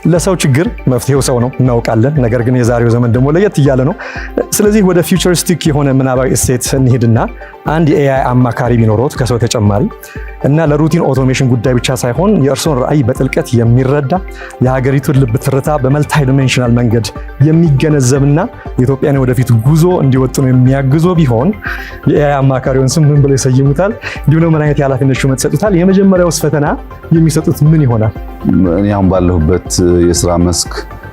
ለሰው ችግር መፍትሄው ሰው ነው እናውቃለን። ነገር ግን የዛሬው ዘመን ደግሞ ለየት እያለ ነው። ስለዚህ ወደ ፊውቸሪስቲክ የሆነ ምናባዊ እሴት እንሂድና አንድ የኤአይ አማካሪ ቢኖሮት ከሰው ተጨማሪ እና ለሩቲን ኦቶሜሽን ጉዳይ ብቻ ሳይሆን የእርሶን ራዕይ በጥልቀት የሚረዳ የሀገሪቱን ልብ ትርታ በመልታይ ዲሜንሽናል መንገድ የሚገነዘብና የኢትዮጵያን ወደፊት ጉዞ እንዲወጥኑ የሚያግዞ ቢሆን የኤአይ አማካሪውን ስም ምን ብለው ይሰይሙታል? እንዲሁም ምን አይነት የኃላፊነት ሹመት ይሰጡታል? የመጀመሪያውስ ፈተና የሚሰጡት ምን ይሆናል? እኔ አሁን ባለሁበት የስራ መስክ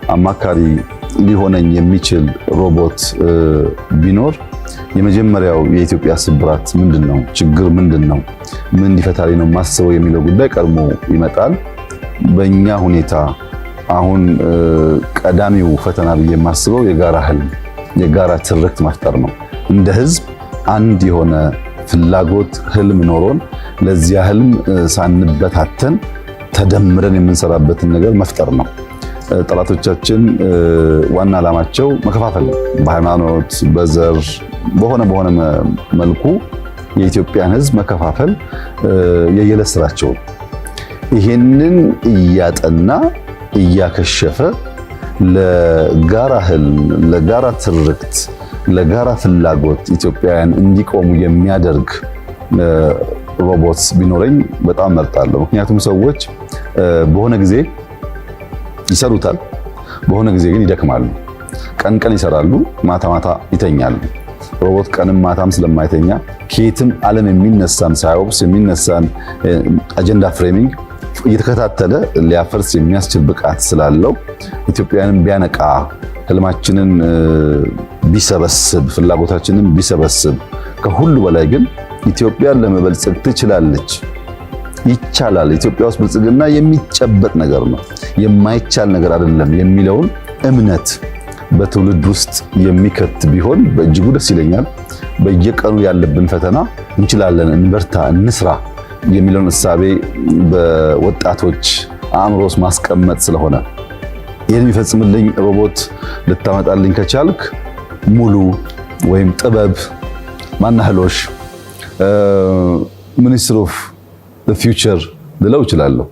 አማካሪ ሊሆነኝ የሚችል ሮቦት ቢኖር የመጀመሪያው የኢትዮጵያ ስብራት ምንድነው? ችግር ምንድነው? ምን እንዲፈታልኝ ነው ማስበው የሚለው ጉዳይ ቀድሞ ይመጣል። በእኛ ሁኔታ አሁን ቀዳሚው ፈተና ብዬ የማስበው የጋራ ህልም፣ የጋራ ትርክት መፍጠር ነው። እንደ ህዝብ አንድ የሆነ ፍላጎት ህልም ኖሮን ለዚያ ህልም ሳንበታተን ተደምረን የምንሰራበትን ነገር መፍጠር ነው። ጠላቶቻችን ዋና ዓላማቸው መከፋፈል ነው። በሃይማኖት፣ በዘር፣ በሆነ መልኩ የኢትዮጵያን ህዝብ መከፋፈል የየዕለት ስራቸው። ይሄንን እያጠና እያከሸፈ ለጋራ ህልም፣ ለጋራ ትርክት፣ ለጋራ ፍላጎት ኢትዮጵያውያን እንዲቆሙ የሚያደርግ ሮቦት ቢኖረኝ በጣም መርጣለሁ። ምክንያቱም ሰዎች በሆነ ጊዜ ይሰሩታል፣ በሆነ ጊዜ ግን ይደክማሉ። ቀን ይሰራሉ፣ ማታ ይተኛሉ። ሮቦት ቀንም ማታም ስለማይተኛ ከየትም ዓለም የሚነሳን ሳይወብስ የሚነሳን አጀንዳ ፍሬሚንግ እየተከታተለ ሊያፈርስ የሚያስችል ብቃት ስላለው ኢትዮጵያውያንን ቢያነቃ፣ ህልማችንን ቢሰበስብ፣ ፍላጎታችንን ቢሰበስብ፣ ከሁሉ በላይ ግን ኢትዮጵያን ለመበልጸግ ትችላለች፣ ይቻላል። ኢትዮጵያ ውስጥ ብልጽግና የሚጨበጥ ነገር ነው፣ የማይቻል ነገር አይደለም የሚለውን እምነት በትውልድ ውስጥ የሚከት ቢሆን በእጅጉ ደስ ይለኛል። በየቀኑ ያለብን ፈተና እንችላለን፣ እንበርታ፣ እንስራ የሚለውን እሳቤ በወጣቶች አእምሮ ውስጥ ማስቀመጥ ስለሆነ ይህን የሚፈጽምልኝ ሮቦት ልታመጣልኝ ከቻልክ ሙሉ ወይም ጥበብ ማናህሎሽ ሚኒስትር ኦፍ ዘ ፊውቸር ልለው እችላለሁ።